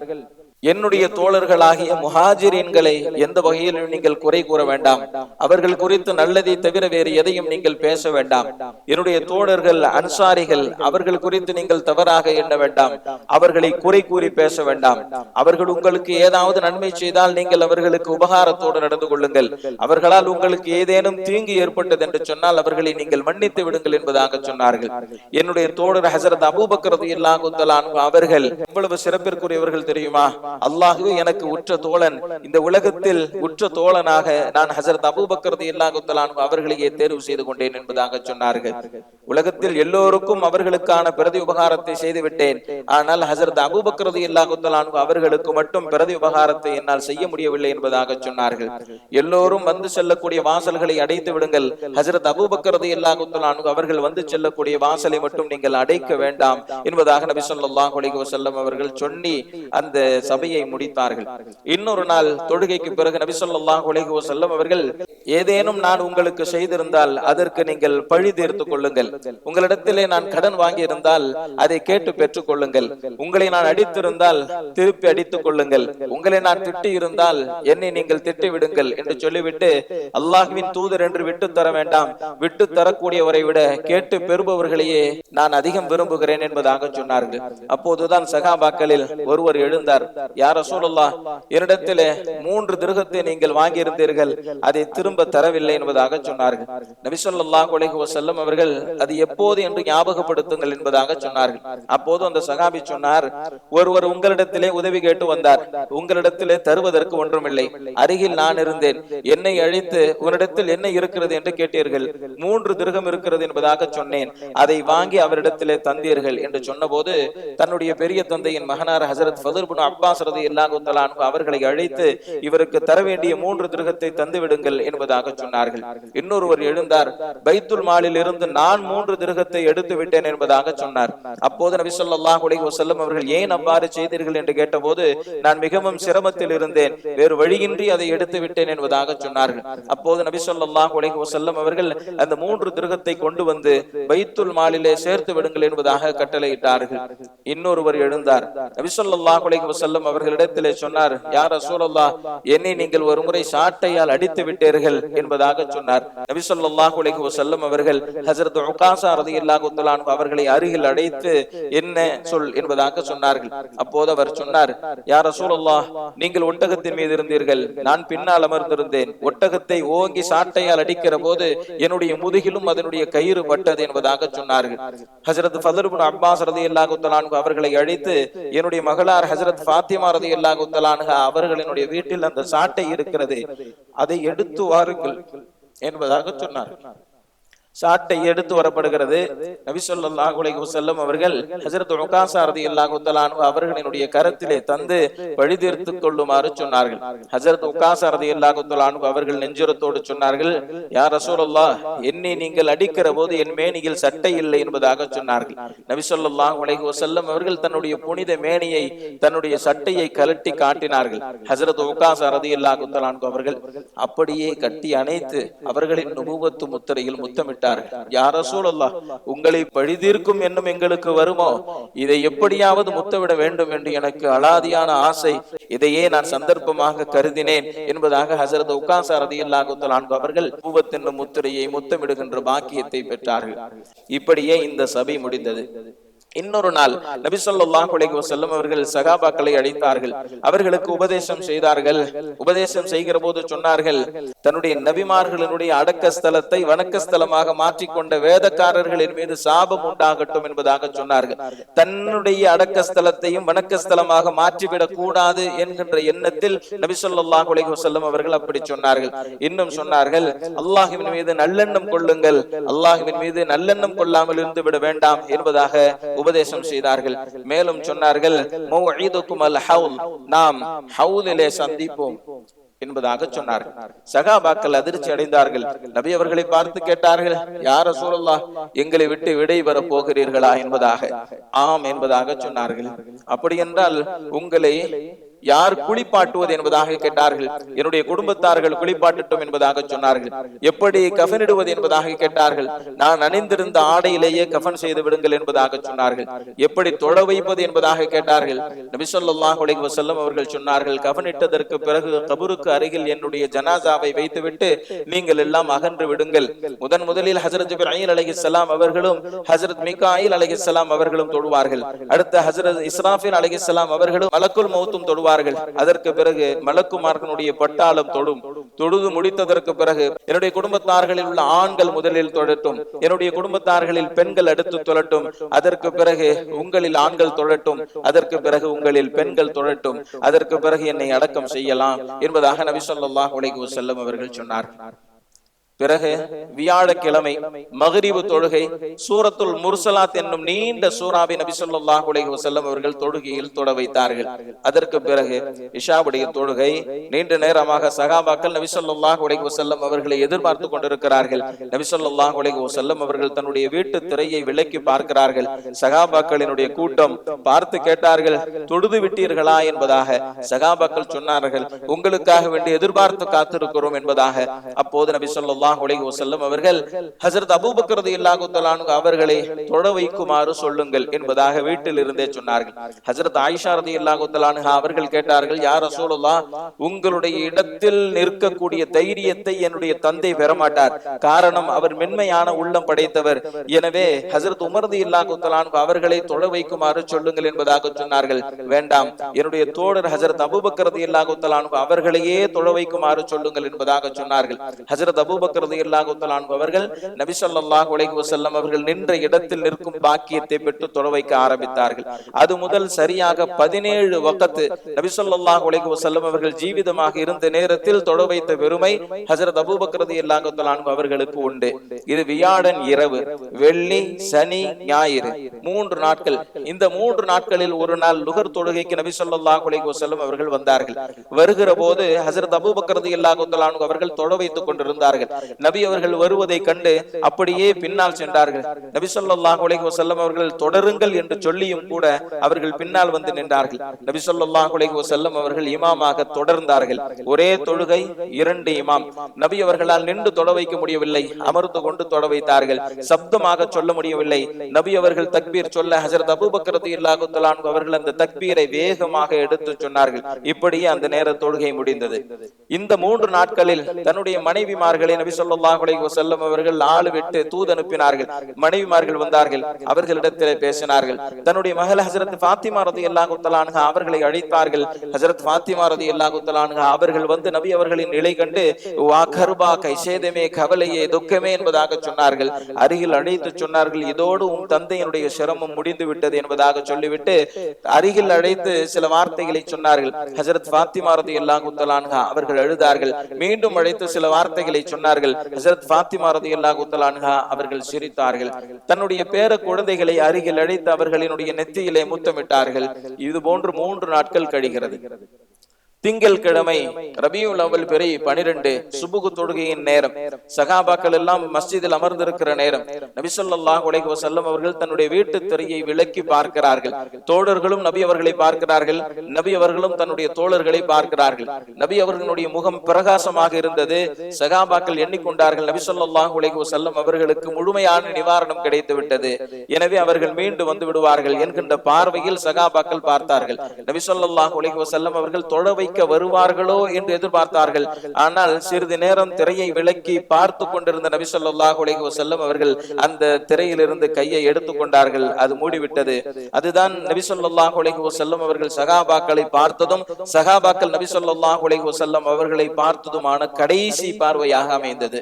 என்னுடைய தோழர்களாகிய முஹாஜிரீன்களை எந்த வகையிலும் நீங்கள் குறை கூற வேண்டாம், அவர்கள் குறித்து நல்லதை தவிர வேறு எதையும் நீங்கள் பேச வேண்டாம். என்னுடைய தோழர்கள் அன்சாரிகள், அவர்கள் குறித்து நீங்கள் தவறாக எண்ண வேண்டாம், அவர்களை குறை கூறி பேச வேண்டாம். அவர்கள் உங்களுக்கு ஏதாவது நன்மை செய்தால் நீங்கள் அவர்களுக்கு உபகாரத்தோடு நடந்து கொள்ளுங்கள். அவர்களால் உங்களுக்கு ஏதேனும் தீங்கு ஏற்பட்டது என்று சொன்னால் அவர்களை நீங்கள் மன்னித்து விடுங்கள் என்பதாக சொன்னார்கள். என்னுடைய தோழர் ஹஜ்ரத் அபூபக்கர் ரலியல்லாஹு தஆலா அன்ஹு அவர்கள் எவ்வளவு சிறப்பிற்குரியவர்கள் தெரியுமா? அல்லாஹ்வே எனக்கு உற்ற தோழன், இந்த உலகத்தில் உற்ற தோழனாக நான் ஹஜரத் அபூபக்கர் ரலியல்லாஹு தஆலா அன்ஹு அவர்களையே தேர்வு செய்து கொண்டேன் என்பதாக சொன்னார்கள். உலகத்தில் எல்லோருக்கும் அவர்களுக்கான பிரதி உபகாரத்தை செய்து விட்டேன், ஆனால் ஹஜரத் அபூபக்கர் ரலியல்லாஹு தஆலா அன்ஹு அவர்களுக்கு மட்டும் பிரதி உபகாரத்தை என்னால் செய்ய முடியவில்லை என்பதாக சொன்னார்கள். எல்லோரும் வந்து செல்லக்கூடிய வாசல்களை அடைத்து விடுங்கள், ஹஜரத் அபூபக்கர் ரலியல்லாஹு தஆலா அன்ஹு அவர்கள் வந்து செல்லக்கூடிய வாசலை மட்டும் நீங்கள் அடைக்க வேண்டாம் என்பதாக நபி ஸல்லல்லாஹு அலைஹி வஸல்லம் அவர்கள் சொல்லி அந்த சபையை முடித்தார்கள். இன்னொரு நாள் தொழுகைக்கு பிறகு நபி ஸல்லல்லாஹு அலைஹி வஸல்லம் அவர்கள், ஏதேனும் நான் உங்களுக்கு செய்திருந்தால் அதற்கு நீங்கள் பழி தீர்த்துக் கொள்ளுங்கள், உங்களிடத்திலே நான் கடன் வாங்கி இருந்தால் அதை கேட்டு பெற்றுக் கொள்ளுங்கள், உங்களை நான் அடித்திருந்தால் திருப்பி அடித்துக் கொள்ளுங்கள், உங்களை நான் திட்டி இருந்தால் என்னை நீங்கள் திட்டி விடுங்கள் என்று சொல்லிவிட்டு, அல்லாஹ்வின் தூதர் என்று விட்டு தர வேண்டாம், விட்டு தரக்கூடியவரை விட கேட்டு பெறுபவர்களையே நான் அதிகம் விரும்புகிறேன் என்பதாக சொன்னார்கள். அப்போதுதான் சகாபாக்களில் ஒருவர் எழுந்தார், யா ரசூலுல்லாஹ், என்னிடத்திலே 3 திர்ஹத்தை நீங்கள் வாங்கியிருந்தீர்கள், அதை திரும்ப தரவில்லை என்பதாக சொன்னார்கள். நபி ஸல்லல்லாஹு அலைஹி வஸல்லம் அவர்கள் அது எப்போது என்று ஞாபகப்படுத்துங்கள் என்பதாக சொன்னார்கள். அப்போது அந்த சகாபி சொன்னார், ஒருவர் உங்களிடத்திலே உதவி கேட்டு வந்தார், உங்களிடத்திலே தருவதற்கு ஒன்றுமில்லை, அருகில் நான் இருந்தேன், என்னை அழைத்து உன்னிடத்தில் என்ன இருக்கிறது என்று கேட்டீர்கள், 3 திர்ஹம் இருக்கிறது என்பதாக சொன்னேன், அதை வாங்கி அவரிடத்திலே தந்தீர்கள் என்று சொன்னபோது தன்னுடைய பெரிய தந்தையின் மகனார் ஹஜரத் ஃபதுல் இப்னு அப்பாஸ் ரலியல்லாஹு தஆலா அன்ஹு அவர்களை அழைத்து இவருக்கு தர வேண்டிய 3 திர்ஹத்தை தந்து விடுங்கள் என்பதாக சொன்னார்கள். இன்னொருவர் எழுந்தார், பைத்துல் மாலில் இருந்து நான் 3 திர்ஹத்தை எடுத்து விட்டேன் என்பதாக சொன்னார். அப்போது நபி ஸல்லல்லாஹு அலைஹி வஸல்லம் அவர்கள் ஏன் அவ்வாறு செய்தீர்கள் என்று கேட்டபோது, நான் மிகவும் சிரமத்தில் இருந்தேன், வேறு வழியின்றி அதை எடுத்து விட்டேன் என்பதாக சொன்னார்கள். அப்போது நபி ஸல்லல்லாஹு அலைஹி வஸல்லம் அவர்கள் அந்த 3 திர்ஹத்தை கொண்டு வந்து பைத்துல் மாலிலே சேர்த்து விடுங்கள் என்பதாக கட்டளையிட்டார்கள். இன்னொருவர் எழுந்தார், நபி ஸல்லல்லாஹு அலைஹி வஸல்லம் அவர்களிடத்திலே சொன்னார், யா ரசூலல்லாஹ், என்னை நீங்கள் ஒரு முறை சாட்டையால் அடித்து விட்டீர்கள் என்பதாக சொன்னார். நபி ஸல்லல்லாஹு அலைஹி வஸல்லம் அவர்கள் ஹஜ்ரத் உகாஸா ரலியல்லாஹு தஆலா அன்ஹு அவர்களை அருகில் அழைத்து என்ன சொல் என்பதாக சொன்னார்கள். அப்போது அவர் சொன்னார், யா ரசூலல்லாஹ், நீங்கள் ஒட்டகத்தின் மீது இருந்தீர்கள், நான் பின்னால் அமர்ந்திருந்தேன், ஒட்டகத்தை ஓங்கி சாட்டையால் அடிக்கிற போது என்னுடைய முதுகிலும் அதனுடைய கயிறு பட்டது என்பதாக சொன்னார்கள். ஹஜ்ரத் ஃபதுல் இப்னு அப்பாஸ் ரலியல்லாஹு தஆலா அன்ஹு அவர்களை அழைத்து, என்னுடைய மகளார் ஹஜ்ரத் ஃபாத்திமா ரலியல்லாஹு தஆலா அன்ஹா அவர்களினுடைய வீட்டில் அந்த சாட்டை இருக்கிறது, அதை எடுத்து வாருங்கள் என்பதாக சொன்னார். சாட்டை எடுத்து வரப்படுகிறது. நபி ஸல்லல்லாஹு அலைஹி வஸல்லம் அவர்கள் ஹஜ்ரத் உகாஸா ரலியல்லாஹு தஆலா அன்ஹு அவர்களினுடைய கரத்திலே தந்து பழி தீர்த்துக் கொள்ளுமாறு சொன்னார்கள். ஹஜ்ரத் உகாஸா ரலியல்லாஹு தஆலா அன்ஹு அவர்கள் நெஞ்சுரத்தோடு சொன்னார்கள், யா ரசூலல்லாஹ், என்னை நீங்கள் அடிக்கிற போது என் மேனியில் சட்டை இல்லை என்பதாக சொன்னார்கள். நபி ஸல்லல்லாஹு அலைஹி வஸல்லம் அவர்கள் தன்னுடைய புனித மேனியை, தன்னுடைய சட்டையை கழட்டி காட்டினார்கள். ஹஜ்ரத் உகாஸா ரலியல்லாஹு தஆலா அன்ஹு அவர்கள் அப்படியே கட்டி அணைத்து அவர்களின் நுபுவத்து முத்திரையில் முத்தமிட்டார்கள். யா ரசூலல்லாஹ், உங்களை பழிதீர்க்கும் எண்ணம் எங்களுக்கு வருமோ, இதை எப்படியாவது முத்தமிட வேண்டும் என்று எனக்கு அலாதியான ஆசை, இதையே நான் சந்தர்ப்பமாக கருதினேன் என்பதாக ஹஜ்ரத் உகாஸா ரலியல்லாஹு தஆலா அன்ஹு அவர்கள் நுபுவத் என்னும் முத்திரையை முத்தமிடுகின்ற பாக்கியத்தை பெற்றார்கள். இப்படியே இந்த சபை முடிந்தது. இன்னொரு நாள் நபி ஸல்லல்லாஹு அலைஹி வஸல்லம் அவர்கள் சகாபாக்களை அழைத்தார்கள், அவர்களுக்கு உபதேசம் செய்தார்கள். உபதேசம் செய்கிற போது சொன்னார்கள், தன்னுடைய நபிமார்களினுடைய அடக்க ஸ்தலத்தை வணக்க ஸ்தலமாக மாற்றிக்கொண்ட வேதக்காரர்களின் மீது சாபம் உண்டாகட்டும் என்பதாக சொன்னார்கள். தன்னுடைய அடக்க ஸ்தலத்தையும் வணக்க ஸ்தலமாக மாற்றிவிடக் கூடாது என்கின்ற எண்ணத்தில் நபி ஸல்லல்லாஹு அலைஹி வஸல்லம் அவர்கள் அப்படி சொன்னார்கள். இன்னும் சொன்னார்கள், அல்லாஹ்வின் மீது நல்லெண்ணம் கொள்ளுங்கள், அல்லாஹ்வின் மீது நல்லெண்ணம் கொள்ளாமல் இருந்து விட வேண்டாம் என்பதாக உபதேசம் செய்தார்கள். மேலும் சொன்னார்கள், மௌஇதுக்கும் அல் ஹவுல், நாம் ஹவுலிலே சந்திப்போம் என்பதாக சொன்னார்கள். சகாபாக்கள் அதிர்ச்சி அடைந்தார்கள். நபி அவர்களை பார்த்து கேட்டார்கள், யா ரசூலல்லாஹ், எங்களை விட்டு விடை பெற போகிறீர்களா என்பதாக. ஆம் என்பதாக சொன்னார்கள். அப்படி என்றால் உங்களை யார் குளிப்பாட்டுவது என்பதாக கேட்டார்கள். என்னுடைய குடும்பத்தார்கள் குளிப்பாட்டட்டும் என்பதாக சொன்னார்கள். எப்படி கஃனிடுவது என்பதாக கேட்டார்கள். நான் அணிந்திருந்த ஆடையிலேயே கஃன் செய்து விடுங்கள் என்பதாக சொன்னார்கள். எப்படி தொழ வைப்பது என்பதாக கேட்டார்கள். நபி ஸல்லல்லாஹு அலைஹி வஸல்லம் அவர்கள் சொன்னார்கள், கஃனிட்டதற்கு பிறகு கபருக்கு அருகில் என்னுடைய ஜனாசாவை வைத்துவிட்டு நீங்கள் எல்லாம் அகன்று விடுங்கள். முதலில் ஹஜ்ரத் ஜிப்ரீல் அலைஹிஸ்ஸலாம் அவர்களும் ஹஜ்ரத் மீகாயில் அலைஹிஸ்ஸலாம் அவர்களும் தொழுவார்கள். அடுத்து ஹஜ்ரத் இஸ்ராஃபில் அலைஹிஸ்ஸலாம் அவர்களும் மலக்குல் மௌத்தும் தொழுவார்கள். தொழுவார்கள். அதற்கு பிறகு மலக்குமார்களுடைய பட்டாளம் தொழுது முடித்ததற்கு பிறகு என்னுடைய குடும்பத்தார்களில் உள்ள ஆண்கள் முதலில் தொழட்டும், என்னுடைய குடும்பத்தார்களில் பெண்கள் அடுத்து தொழட்டும், அதற்கு பிறகு உங்களில் ஆண்கள் தொழட்டும், அதற்கு பிறகு உங்களில் பெண்கள் தொழட்டும், அதற்கு பிறகு என்னை அடக்கம் செய்யலாம் என்பதாக நபி ஸல்லல்லாஹு அலைஹி வஸல்லம் அவர்கள் சொன்னார். பிறகு வியாழக்கிழமை மக்ரிபு தொழுகை சூரத்துல் முர்சலாத் என்னும் நீண்ட சூறாவை நபி ஸல்லல்லாஹு அலைஹி வஸல்லம் அவர்கள் தொழுகையில் தொட வைத்தார்கள். அதற்கு பிறகு இஷாவுடைய தொழுகை நீண்ட நேரமாக சகாபாக்கள் நபி ஸல்லல்லாஹு அலைஹி வஸல்லம் அவர்களை எதிர்பார்த்து கொண்டிருக்கிறார்கள். நபி ஸல்லல்லாஹு அலைஹி வஸல்லம் அவர்கள் தன்னுடைய வீட்டு திரையை விலக்கி பார்க்கிறார்கள். சகாபாக்களினுடைய கூட்டம் பார்த்து கேட்டார்கள், தொழுது விட்டீர்களா என்பதாக. சகாபாக்கள் சொன்னார்கள், உங்களுக்காக வேண்டி எதிர்பார்த்து காத்திருக்கிறோம் என்பதாக. அப்போது நபி ஸல்லல்லாஹு அலைஹி வஸல்லம் அவர்கள் ஹஜ்ரத் அபூபக்கர் ரலியல்லாஹு தஆலா அன்ஹு அவர்களை தொழ வைக்குமாறு சொல்லுங்கள் என்பதாக வீட்டில் இருந்தே சொன்னார்கள். ஹஜ்ரத் ஆயிஷா ரலியல்லாஹு தஆலா அன்ஹா அவர்கள் கேட்டார்கள், யா ரசூலுல்லாஹ், உங்களுடைய இடத்தில் நிற்கக்கூடிய தைரியத்தை என்னுடைய தந்தை பெறமாட்டார். காரணம், அவர் மென்மையான உள்ளம் படைத்தவர். எனவே ஹஜ்ரத் உமர் ரலியல்லாஹு தஆலா அன்ஹு அவர்களை தொழ வைக்குமாறு சொல்லுங்கள் என்பதாக சொன்னார்கள். வேண்டாம், என்னுடைய தோழர் ஹஜ்ரத் அபூபக்கர் ரலியல்லாஹு தஆலா அன்ஹு அவர்களையே தொழ வைக்குமாறு சொல்லுங்கள் என்பதாக சொன்னார்கள். ஹஜ்ரத் அபூபக்கர் ரலியல்லாஹு தஆலா அன்ஹு அவர்கள் நபி ஸல்லல்லாஹு அலைஹி வஸல்லம் அவர்கள் நின்ற இடத்தில் நிற்கும் பாக்கியத்தை பெற்று தொழ வைக்க ஆரம்பித்தார்கள். அது முதல் சரியாக 17 வக்த் நபி ஸல்லல்லாஹு அலைஹி வஸல்லம் அவர்கள் ஜீவிதமாக இருந்த நேரத்தில் தொழ வைத்த பெருமை ஹஜ்ரத் அபூபக்கர் ரலியல்லாஹு தஆலா அன்ஹு அவர்களுக்கு உண்டு. இது வியாழன் இரவு, வெள்ளி, சனி, ஞாயிறு 3 நாட்கள். இந்த 3 நாட்களில் ஒரு நாள் லுகர் தொழுகைக்கு நபி ஸல்லல்லாஹு அலைஹி வஸல்லம் அவர்கள் வந்தார்கள். வருகிற போது ஹஜ்ரத் அபூபக்கர் ரலியல்லாஹு தஆலா அன்ஹு அவர்கள் தொழ வைத்துக் கொண்டிருந்தார்கள். நபி அவர்கள் வருவதை கண்டு அப்படியே பின்னால் சென்றார்கள். நபி ஸல்லல்லாஹு அலைஹி வஸல்லம் அவர்கள் தொடருங்கள் என்று சொல்லியும் கூட அவர்கள் பின்னால் வந்து நின்றார்கள். நபி ஸல்லல்லாஹு அலைஹி வஸல்லம் அவர்கள் இமாமாக தொடர்ந்தார்கள். ஒரே தொழுகை, 2 இமாம். நபி அவர்களால் நின்று தொழ வைக்க முடியவில்லை, அமர்ந்து கொண்டு தொழ வைத்தார்கள். சப்தமாக சொல்ல முடியவில்லை. நபி அவர்கள் தக்பீர் சொல்ல ஹஜ்ரத் அபூபக்கர் ரலியல்லாஹு தஆலா அன்ஹு அவர்கள் அந்த தக்பீரை வேகமாக எடுத்து சொன்னார்கள். இப்படியே அந்த நேர தொழுகை முடிந்தது. இந்த 3 நாட்களில் தன்னுடைய மனைவிமார்களை நபி ஸல்லல்லாஹு அலைஹி வஸல்லம் அவர்கள் ஆளு விட்டு தூது அனுப்பினார்கள். மனைவிமார்கள் வந்தார்கள், அவர்களிடத்திலே பேசினார்கள். தன்னுடைய மகள் ஹஜ்ரத் ஃபாத்திமா ரலியல்லாஹு தஆலா அன்ஹா அவர்களை அழைத்தார்கள். ஹஜ்ரத் ஃபாத்திமா ரலியல்லாஹு தஆலா அன்ஹா அவர்கள் வந்து நபி அவர்களின் நிலை கண்டு வா கர்பா, கைசேதமே, கவலையே, துக்கமே என்பதாக சொன்னார்கள். அருகில் அழைத்து சொன்னார்கள், இதோடு உன் தந்தையினுடைய சிரமம் முடிந்து விட்டது என்பதாக சொல்லிவிட்டு அருகில் அழைத்து சில வார்த்தைகளை சொன்னார்கள். ஹஜ்ரத் ஃபாத்திமா ரலியல்லாஹு தஆலா அன்ஹா அவர்கள் அழுதார்கள். மீண்டும் அழைத்து சில வார்த்தைகளை சொன்னார்கள். ஹஜ்ரத் ஃபாத்திமா ரலியல்லாஹு தஆலா அன்ஹா அவர்கள் சிரித்தார்கள். தன்னுடைய பேர குழந்தைகளை அருகில் அழைத்து அவர்களினுடைய நெத்தியிலே முத்தமிட்டார்கள். இது போன்று 3 நாட்கள் கழிகிறது. திங்கள் கிழமை ரபியுல் அவ்வல் பிறை 12 சுபுகு தொழுகையின் நேரம். சகாபாக்கள் எல்லாம் மஸ்ஜிதில் அமர்ந்திருக்கிற நேரம். நபி ஸல்லல்லாஹு அலைஹி வஸல்லம் அவர்கள் தன்னுடைய வீட்டு திரையை விலக்கி பார்க்கிறார்கள். தோழர்களும் நபி அவர்களை பார்க்கிறார்கள். நபி அவர்களும் தன்னுடைய தோழர்களை பார்க்கிறார்கள். நபி அவர்களுடைய முகம் பிரகாசமாக இருந்தது. சகாபாக்கள் எண்ணிக்கொண்டார்கள், நபி ஸல்லல்லாஹு அலைஹி வஸல்லம் அவர்களுக்கு முழுமையான நிவாரணம் கிடைத்து விட்டது, எனவே அவர்கள் மீண்டு வந்து விடுவார்கள் என்கின்ற பார்வையில் சகாபாக்கள் பார்த்தார்கள். நபி ஸல்லல்லாஹு அலைஹி வஸல்லம் அவர்கள் தொழ வருவார்களோ என்று எதிர்பார்த்தார்கள். ஆனால் சிறிது நேரம் திரையை விலக்கி பார்த்து கொண்டிருந்த நபி ஸல்லல்லாஹு அலைஹி வஸல்லம் அவர்கள் அந்த திரையிலிருந்து கையை எடுத்துக்கொண்டார்கள். அது மூடிவிட்டது. அதுதான் நபி ஸல்லல்லாஹு அலைஹி வஸல்லம் அவர்கள் சகாபாக்களை பார்த்ததும் சகாபாக்கள் நபி ஸல்லல்லாஹு அலைஹி வஸல்லம் அவர்களை பார்த்ததுமான கடைசி பார்வையாக அமைந்தது.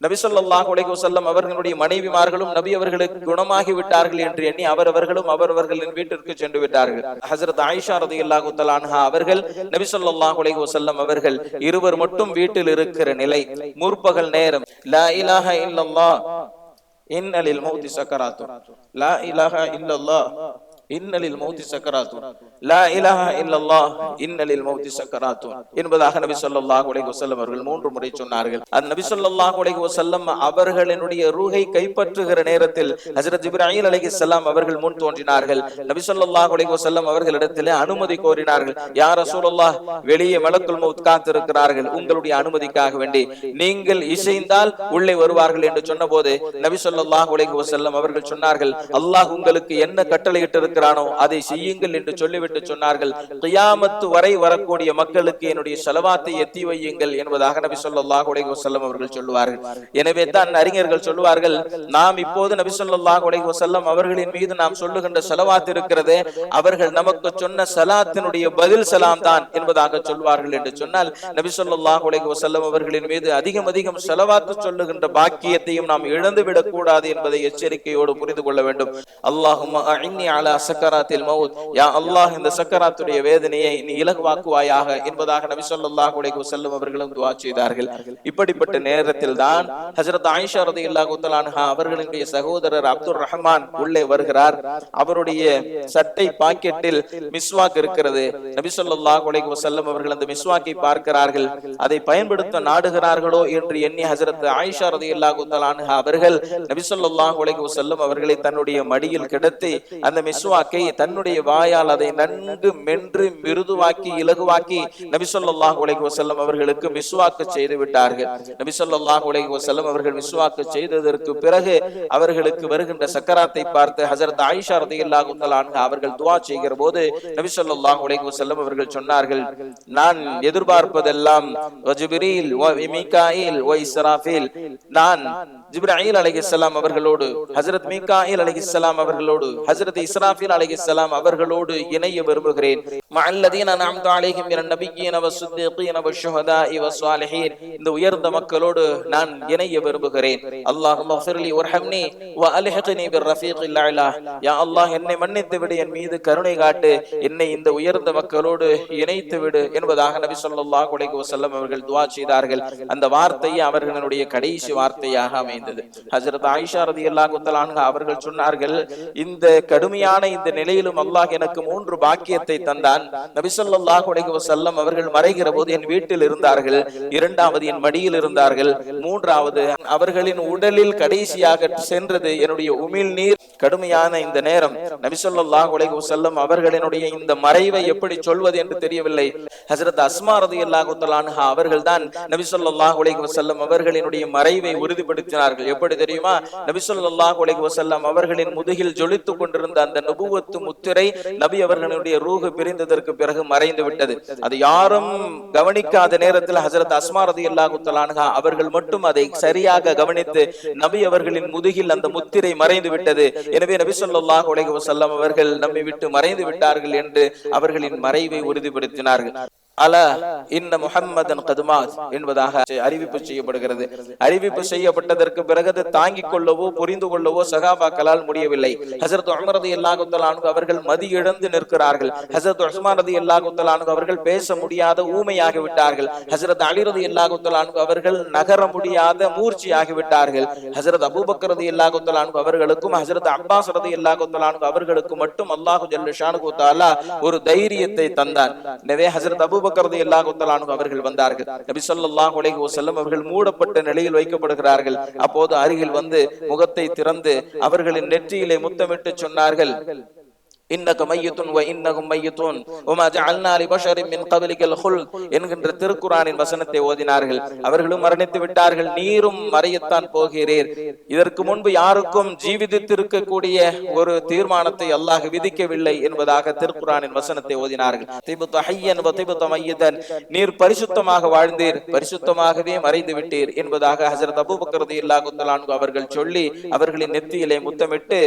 நபி ஸல்லல்லாஹு அலைஹி வஸல்லம் அவர்களுடைய மனைவிமார்களும் நபி அவர்களுக்கு குணமாகி விட்டார்கள் என்று எண்ணி அவரவர்களும் அவரவர்களின் வீட்டிற்கு சென்று விட்டார்கள். ஹஜ்ரத் ஆயிஷா ரலியல்லாஹு தஆலா அன்ஹா அவர்கள் நபி ஸல்லல்லாஹு அலைஹி வஸல்லம் அவர்கள் இருவர் மட்டும் வீட்டில் இருக்கிற நிலை. முற்பகல் நேரம். லா இலாஹ இல்லல்லாஹ் இன்னலில் மௌத்தி சக்கராத்துன், லா இலாஹ இல்லல்லாஹ் இன்னலில் மௌத்தி சக்கராத்துன், லா இலாஹ இல்லல்லாஹ் இன்னலில் மௌத்தி சக்கராத்துன் என்பதாக நபி ஸல்லல்லாஹு அலைஹி வஸல்லம் அவர்கள் 3 முறை சொன்னார்கள். அந்த நபி ஸல்லல்லாஹு அலைஹி வஸல்லம் அவர்களினுடைய ரூஹை கைப்பற்றுகிற நேரத்தில் ஹஜ்ரத் ஜிப்ரீல் அலைஹிஸ்ஸலாம் அவர்கள் முன் தோன்றினார்கள். நபி ஸல்லல்லாஹு அலைஹி வஸல்லம் அவர்களிடத்திலே அனுமதி கோரினார்கள். யா ரசூலல்லாஹ், வெளியே மலக்குல் மௌத் காத்திருக்கிறார்கள், உங்களுடைய அனுமதிக்காக வேண்டி நீங்கள் இசைந்தால் உள்ளே வருவார்கள் என்று சொன்னபோது நபி ஸல்லல்லாஹு அலைஹி வஸல்லம் அவர்கள் சொன்னார்கள், அல்லாஹ் உங்களுக்கு என்ன கட்டளையிட்டிருக்கிறார் இருக்கிறானோ அதை செய்யுங்கள் என்று சொல்லிவிட்டு சொன்னார்கள், கியாமத்து வரை வரக்கூடிய மக்களுக்கு என்னுடைய ஸலவாத்தை எத்தி வையுங்கள் என்பதாக நபி ஸல்லல்லாஹு அலைஹி வஸல்லம் அவர்கள் சொல்லுவார்கள். எனவே தான் அறிஞர்கள் சொல்லுவார்கள், நாம் இப்போது நபி ஸல்லல்லாஹு அலைஹி வஸல்லம் அவர்களின் மீது நாம் சொல்லுகின்ற ஸலவாத் இருக்கிறது, அவர்கள் நமக்கு சொன்ன ஸலாத்தினுடைய பதில் சலாம் தான் என்பதாக சொல்வார்கள். என்று சொன்னால் நபி ஸல்லல்லாஹு அலைஹி வஸல்லம் அவர்களின் மீது அதிகம் அதிகம் ஸலவாத் சொல்லுகின்ற பாக்கியத்தையும் நாம் இழந்து விடக் கூடாது என்பதை எச்சரிக்கையோடு புரிந்து கொள்ள வேண்டும். அல்லாஹும்ம அஇன்னி அலா சக்கராத்தில் மௌத், யா அல்லாஹ் இந்த சக்கராத்துடைய வேதனையை நீ இலகுவாக்குவாயாக என்பதாக நபி ஸல்லல்லாஹு அலைஹி வஸல்லம் அவர்களும் துஆ செய்தார்கள். இப்படிப்பட்ட நேரத்தில் தான் ஹஜ்ரத் ஆயிஷா ரலியல்லாஹு தஆலா அன்ஹா அவர்களுடைய சகோதரர் அப்துர் ரஹ்மான் உள்ளே வருகிறார். அவருடைய சட்டை பாக்கெட்டில் மிஸ்வாக் இருக்கிறது. நபி ஸல்லல்லாஹு அலைஹி வஸல்லம் அவர்கள் அந்த மிஸ்வாக்கை பார்க்கிறார்கள். அதை பயன்படுத்த நாடுகிறார்களோ என்று எண்ணி ஹஜ்ரத் ஆயிஷா ரலியல்லாஹு தஆலா அன்ஹா அவர்கள் நபி ஸல்லல்லாஹு அலைஹி வஸல்லம் அவர்களை தன்னுடைய மடியில் கிடத்தி அந்த மிஸ்வாக்கை தன்னுடைய வாயால் அதை நன்கு மென்று மிருதுவாக்கி இலகுவாக்கி நபி ஸல்லல்லாஹு அலைஹி வஸல்லம் அவர்களுக்கு மிஸ்வாக் செய்து விட்டார்கள். நபி ஸல்லல்லாஹு அலைஹி வஸல்லம் அவர்கள் மிஸ்வாக் செய்ததற்கு பிறகு அவர்களுக்கு வருகின்ற சக்கராத்தை பார்த்து ஹஜ்ரத் ஆயிஷா ரலியல்லாஹு தஆலா அன்ஹா அவர்கள் துஆ செய்கிற போது நபி ஸல்லல்லாஹு அலைஹி வஸல்லம் அவர்கள் சொன்னார்கள், நான் எதிர்பார்ப்பதெல்லாம் ஜிப்ரீல் வ மீகாயில் வ இஸ்ராஃபீல், நான் ஜிப்ரீல் அலைஹிஸ்ஸலாம் அவர்களோடு, ஹஜ்ரத் மீகாயில் அலைஹிஸ்ஸலாம் அவர்களோடு, ஹஜ்ரத் இஸ்ராஃபீல் அலைஹிஸ்ஸலாம் அவர்களோடு இணைய விரும்புகிறேன். மஅல்லதீன அன்அம்து அலைஹிம் மினன் நபிய்யீன வஸ்ஸித்தீகீன வஷ்ஷுஹதாஇ வஸ்ஸாலிஹீன், இந்த உயர்ந்த மக்களோடு நான் இணைய விரும்புகிறேன். அல்லாஹும்ம ஃபிர்லி வர்ஹம்னி வ அல்ஹிக்னி பிர்ரஃபீகில் அலா, யா அல்லாஹ் என்னை மன்னித்து விடு, என் மீது கருணை காட்டு, என்னை இந்த உயர்ந்த மக்களோடு இணைத்து விடு என்பதாக நபி ஸல்லல்லாஹு அலைஹி வஸல்லம் அவர்கள் துஆ செய்தார்கள். அந்த வார்த்தையே அவர்களுடைய கடைசி வார்த்தையாக அமைந்தது. ஹஜ்ரத் ஆயிஷா ரலியல்லாஹு தஆலா அன்ஹா அவர்கள் சொன்னார்கள், இந்த கடுமையான இந்த நிலையிலும் அல்லாஹ் எனக்கு 3 பாக்கியத்தை தந்தான். நபி ஸல்லல்லாஹு அலைஹி வஸல்லம் அவர்கள் மறைகிற போது என் வீட்டில் இருந்தார்கள், இரண்டாவது என் மடியில் இருந்தார்கள், மூன்றாவது அவர்களின் உடலில் கடைசியாக சென்றது என்னுடைய உமிழ் நீர். கடுமையான இந்த நேரம் நபி ஸல்லல்லாஹு அலைஹி வஸல்லம் அவர்களினுடைய இந்த மறைவை எப்படி சொல்வது என்று தெரியவில்லை. ஹஜ்ரத் அஸ்மா ரலியல்லாஹு தஆலா அன்ஹா அவர்கள் தான் நபி ஸல்லல்லாஹு அலைஹி வஸல்லம் அவர்களினுடைய மறைவை உறுதிப்படுத்தினார்கள். எப்படி தெரியுமா? நபி ஸல்லல்லாஹு அலைஹி வஸல்லம் அவர்களின் முதுகில் ஜொலித்துக் கொண்டிருந்த அந்த நபுவத்து முத்திரை நபி அவர்களுடைய ரூஹ் பிரிந்ததற்கு பிறகு மறைந்து விட்டது. அது யாரும் கவனிக்காத நேரத்தில் ஹஜ்ரத் அஸ்மா ரலியல்லாஹு தஆலா அன்ஹா அவர்கள் மட்டும் அதை சரியாக கவனித்து நபி அவர்களின் முதுகில் அந்த முத்திரை மறைந்து விட்டது. எனவே நபி ஸல்லல்லாஹு அலைஹி வஸல்லம் அவர்கள் நம்மை விட்டு மறைந்து விட்டார்கள் என்று அவர்களின் மறைவை உறுதிப்படுத்தினார்கள். அலா இன்ன முஹம்மதன் கத் மாத் என்பதாக அறிவிப்பு செய்யப்படுகிறது. அறிவிப்பு செய்யப்பட்டதற்கு பிறகு தாங்கிக் கொள்ளவோ புரிந்து கொள்ளவோ சஹாபாக்களால் முடியவில்லை. ஹஜ்ரத் உமர் ரலியல்லாஹு தஆலா அன்ஹு அவர்கள் மதி இழந்து நிற்கிறார்கள். ஹஜ்ரத் உஸ்மான் ரலியல்லாஹு தஆலா அன்ஹு அவர்கள் பேச முடியாத ஊமையாகி விட்டார்கள். ஹஜ்ரத் அலி ரலியல்லாஹு தஆலா அன்ஹு அவர்கள் நகர முடியாத மூர்ச்சியாகி விட்டார்கள். ஹஜ்ரத் அபூபக்கர் ரலியல்லாஹு தஆலா அன்ஹு அவர்களுக்கும் ஹஜ்ரத் அப்பாஸ் ரலியல்லாஹு தஆலா அன்ஹு அவர்களுக்கும் மட்டும் அல்லாஹ் ஜல்ல ஷானுஹு தஆலா ஒரு தைரியத்தை தந்தான். எனவே ஹஜ்ரத் அபூபக்கர் ரலியல்லாஹு தஆலா அன்ஹு அவர்கள் வந்தார்கள். நபி ஸல்லல்லாஹு அலைஹி வஸல்லம் அவர்கள் மூடப்பட்ட நிலையில் வைக்கப்படுகிறார்கள். அப்போது அருகில் வந்து முகத்தை திறந்து அவர்களின் நெற்றியிலே முத்தமிட்டு சொன்னார்கள், இன்னக மையத்துன் வ இன்னகும் மையத்துன் வமா ஜஅல்னா லிபஷரின் மின் கப்லிகல் குல்த் என்கின்ற திருக்குர்ஆனின் வசனத்தை ஓதினார்கள். அவர்களும் மரணித்து விட்டார்கள், நீரும் மறையத்தான் போகிறீர். இதற்கு முன்பு யாருக்கும் ஜீவித்திருக்கக்கூடிய ஒரு தீர்மானத்தை அல்லாஹ் விதிக்கவில்லை என்பதாக திருக்குர்ஆனின் வசனத்தை ஓதினார்கள். திபுத ஹய்யன் வ திபுத மையதன், நீர் பரிசுத்தமாக வாழ்ந்தீர், பரிசுத்தமாகவே மறைந்து விட்டீர் என்பதாக ஹஜ்ரத் அபூபக்கர் ரலியல்லாஹு தஆலா அன்ஹு அவர்கள் சொல்லி அவர்களின் நெற்றியிலே முத்தமிட்டு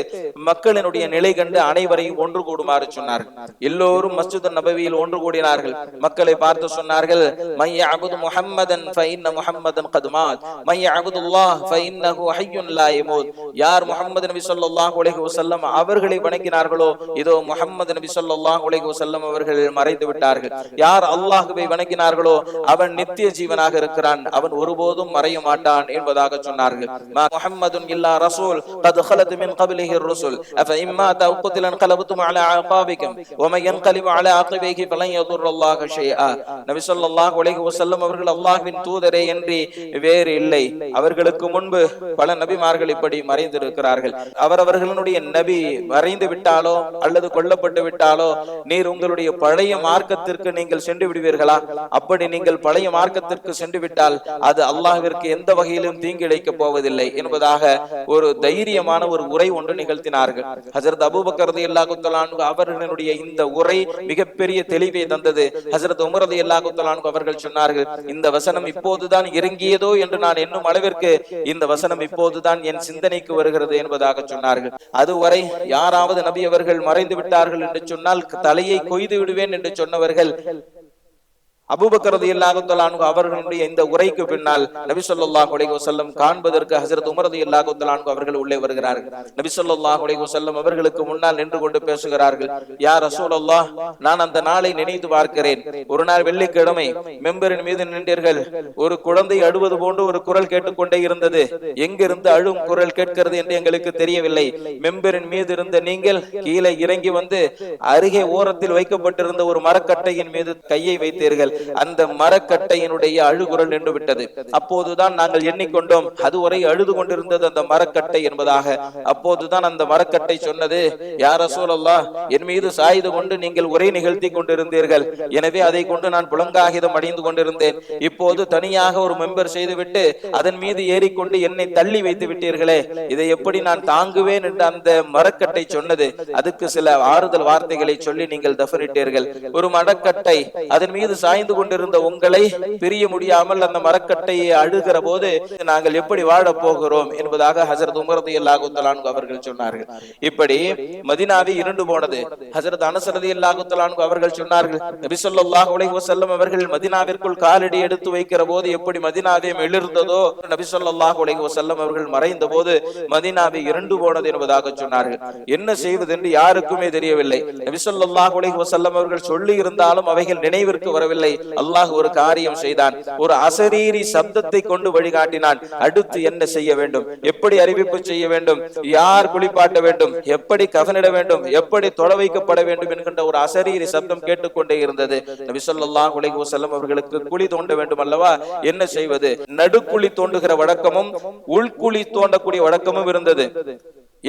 மக்களினுடைய நிலை கண்டு அனைவரையும் ஒன்று கூடுமாறு சொன்னார்கள். எல்லோரும் மஸ்ஜித் நபவியில் ஒன்று கூடினார்கள். மக்களை பார்த்து சொன்னார்கள், மைய அபுது முஹம்மதன் ஃபஇன்ன முஹம்மதன் கத் மாத் மைய அபுதுல்லாஹ் ஃபஇன்னஹு ஹய்யுன் லா யமூத். யார் முஹம்மது நபி ஸல்லல்லாஹு அலைஹி வஸல்லம் அவர்களை வணங்கினார்களோ இதோ முஹம்மது நபி ஸல்லல்லாஹு அலைஹி வஸல்லம் அவர்கள் மறைந்து விட்டார்கள். யார் அல்லாஹ்வை வணங்கினார்களோ அவன் நித்திய ஜீவனாக இருக்கிறான், அவன் ஒருபோதும் மறைய மாட்டான் என்பதாக சொன்னார்கள். மா முஹம்மதுன் இல்லா ரசூல் கத் خلت من قبله الرسل افإما تقتل انقلبتم على عقابكم ومن ينقلب على عقبيه فلن يضر الله شيئا. நபி ஸல்லல்லாஹு அலைஹி வஸல்லம் அவர்கள் அல்லாஹ்வின் தூதரே என்று வேறு இல்லை. அவர்களுக்கு முன்பு பல நபிமார்கள் இப்படி மறைந்திருக்கிறார்கள். அவர்களுடைய நபி மறைந்து விட்டாலோ அல்லது கொல்லப்பட்டு விட்டாலோ நீர் உங்களுடைய பழைய மார்க்கத்திற்கு நீங்கள் சென்று விடுவீர்களா? அப்படி நீங்கள் பழைய மார்க்கத்திற்கு சென்று விட்டால் அது அல்லாஹ்விற்கு எந்த வகையிலும் தீங்கு இழைக்கப் போவதில்லை என்பதாக ஒரு தைரியமான ஒரு உரை ஒன்று நிகழ்த்தினார்கள். ஹஜ்ரத் அபூபக்கர் ரலியல்லாஹு அல்லாஹு தஆலா அவர்களுடைய இந்த உரை மிகப்பெரிய தெளிவை தந்தது. ஹஜ்ரத் உமர் ரலியல்லாஹு தஆலா அவர்கள் சொன்னார்கள், இந்த வசனம் இப்போதுதான் இறங்கியதோ என்று நான் எண்ணும் அளவிற்கு இந்த வசனம் இப்போதுதான் என் சிந்தனைக்கு வருகிறது என்பதாக சொன்னார்கள். அதுவரை யாராவது நபி அவர்கள் மறைந்து விட்டார்கள் என்று சொன்னால் தலையை கொய்து விடுவேன் என்று சொன்னவர்கள் அபூபக்கர் ரலியல்லாஹு தஆலா அன்ஹு அவர்களுடைய இந்த உரைக்கு பின்னால் நபி ஸல்லல்லாஹு அலைஹி வஸல்லம் காண்பதற்கு ஹஜ்ரத் உமர் ரலியல்லாஹு தஆலா அன்ஹு அவர்கள் உள்ளே வருகிறார்கள். நபி ஸல்லல்லாஹு அலைஹி வஸல்லம் அவர்களுக்கு முன்னால் நின்று கொண்டு பேசுகிறார்கள். யா ரசூலல்லாஹ், நான் அந்த நாளை நினைத்து பார்க்கிறேன். ஒரு நாள் வெள்ளிக்கிழமை மெம்பரின் மீது நின்றீர்கள். ஒரு குழந்தை அழுவது போன்று ஒரு குரல் கேட்டுக்கொண்டே இருந்தது. எங்கிருந்து அழும் குரல் கேட்கிறது என்று எங்களுக்கு தெரியவில்லை. மெம்பரின் மீது இருந்த நீங்கள் கீழே இறங்கி வந்து அருகே ஓரத்தில் வைக்கப்பட்டிருந்த ஒரு மரக்கட்டையின் மீது கையை வைத்தீர்கள். அந்த மரக்கட்டையினுடைய அழுகுரல் நின்று விட்டது. அப்போதுதான் நாங்கள் எண்ணிக்கொண்டோம் அதுவரை அழுது கொண்டிருந்தது அந்த மரக்கட்டை என்பதாக. அப்போதுதான் அந்த மரக்கட்டை சொன்னது, யா ரசூலல்லாஹ், என் மீது சாய்ந்து கொண்டு நீங்கள் உரை நிகழ்த்தி கொண்டிருந்தீர்கள். எனவே அதை கொண்டு நான் புலங்காகிதம் அடைந்து கொண்டிருந்தேன். இப்போது தனியாக ஒரு மெம்பர் செய்துவிட்டு அதன் மீது ஏறிக்கொண்டு என்னை தள்ளி வைத்து விட்டீர்களே, இதை எப்படி நான் தாங்குவேன் என்று அந்த மரக்கட்டை சொன்னது. அதுக்கு சில ஆறுதல் வார்த்தைகளை சொல்லி நீங்கள் தஃபனிட்டீர்கள். ஒரு மரக்கட்டை அதன் மீது சாய்ந்து கொண்டிருந்த உங்களை பிரிய முடியாமல் அந்த மரக்கட்டையை அழுகிற போது நாங்கள் எப்படி வாழ போகிறோம் என்பதாக ஹஜ்ரத் உமர் ரலியல்லாஹு தஆலா அன்ஹு அவர்கள் சொன்னார்கள். இப்படி மதீனாவை இருண்டு போனது. ஹஜ்ரத் அனஸ் ரலியல்லாஹு தஆலா அன்ஹு அவர்கள் சொன்னார்கள், நபி ஸல்லல்லாஹு அலைஹி வஸல்லம் அவர்கள் மதீனாவிற்குள் காலடி எடுத்து வைக்கிற போது எப்படி மதீனாவே மெளிர்ந்ததோ, நபி ஸல்லல்லாஹு அலைஹி வஸல்லம் அவர்கள் மறைந்த போது மதீனாவை இருண்டு போனது என்பதாக சொன்னார்கள். என்ன செய்வது என்று யாருக்குமே தெரியவில்லை. நபி ஸல்லல்லாஹு அலைஹி வஸல்லம் அவர்கள் சொல்லி இருந்தாலும் அவைகள் நினைவிற்கு வரவில்லை. அல்லாஹ் ஒரு காரியம் செய்தான். ஒரு அசரீரி சப்தத்தை கொண்டு வழிகாட்டினான். அடுத்து என்ன செய்ய வேண்டும், எப்படி அறிவிப்பு செய்ய வேண்டும், யார் குளிப்பாட்ட வேண்டும், எப்படி கஃனிட வேண்டும், எப்படி தொலை வைக்கப்பட வேண்டும் என்கின்ற ஒரு அசரீரி சப்தம் கேட்டுக்கொண்டே இருந்தது. நபி ஸல்லல்லாஹு அலைஹி வஸல்லம் அவர்களுக்கு குழி தோண்ட வேண்டும் அல்லவா, என்ன செய்வது? நடுக்குழி தோண்டுகிற வழக்கமும் உள்குழி தோண்டக்கூடிய வழக்கமும் இருந்தது.